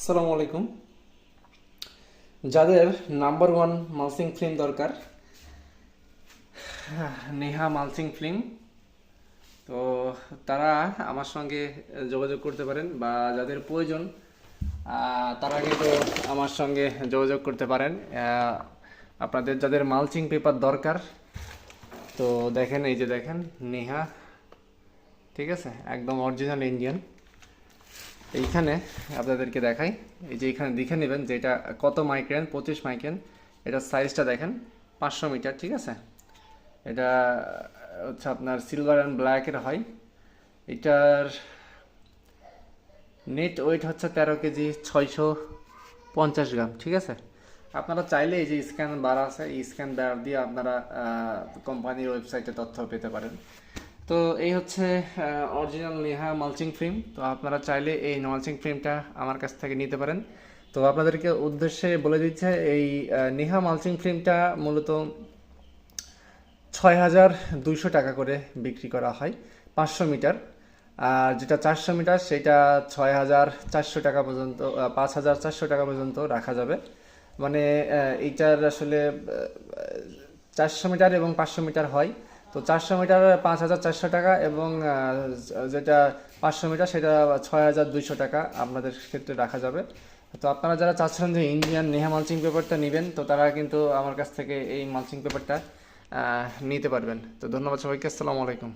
আসসালামু আলাইকুম। যাদের নাম্বার ওয়ান মালচিং ফিল্ম দরকার, নেহা মালচিং ফিল্ম, তো তারা আমার সঙ্গে যোগাযোগ করতে পারেন, বা যাদের প্রয়োজন তারা কিন্তু আমার সঙ্গে যোগাযোগ করতে পারেন। আপনাদের যাদের মালচিং পেপার দরকার, তো দেখেন, এই যে দেখেন নেহা, ঠিক আছে, একদম অরিজিনাল ইন্ডিয়ান। এইখানে আপনাদেরকে দেখাই, এই যে এখানে দেখে নেবেন যে এটা কত মাইক্রন, 25 মাইক্রন। এটার সাইজটা দেখেন, 500 মিটার, ঠিক আছে। এটা হচ্ছে আপনার সিলভার অ্যান্ড ব্ল্যাকের হয়। এটার নেট ওয়েট হচ্ছে 13 কেজি 650 গ্রাম, ঠিক আছে। আপনারা চাইলে এই যে স্ক্যান বার আছে, এই স্ক্যান বার দিয়ে আপনারা কোম্পানির ওয়েবসাইটে তথ্য পেতে পারেন। তো এই হচ্ছে অরিজিনাল নেহা মালচিং ফিল্ম। তো আপনারা চাইলে এই মালচিং ফিল্মটা আমার কাছ থেকে নিতে পারেন। তো আপনাদেরকে উদ্দেশ্যে বলে দিচ্ছে, এই নেহা মালচিং ফিল্মটা মূলত 6,200 টাকা করে বিক্রি করা হয় 500 মিটার। আর যেটা 400 মিটার সেটা 6,400 টাকা পর্যন্ত, 5,400 টাকা পর্যন্ত রাখা যাবে। মানে এইটার আসলে 400 মিটার এবং 500 মিটার হয়। তো 400 মিটার 5,400 টাকা, এবং যেটা 500 মিটার সেটা 6,200 টাকা আপনাদের ক্ষেত্রে রাখা যাবে। তো আপনারা যারা চাচ্ছেন যে ইন্ডিয়ান নেহা মালচিং পেপারটা নেবেন, তো তারা কিন্তু আমার কাছ থেকে এই মালচিং পেপারটা নিতে পারবেন। তো ধন্যবাদ সবাইকে, আসসালামু আলাইকুম।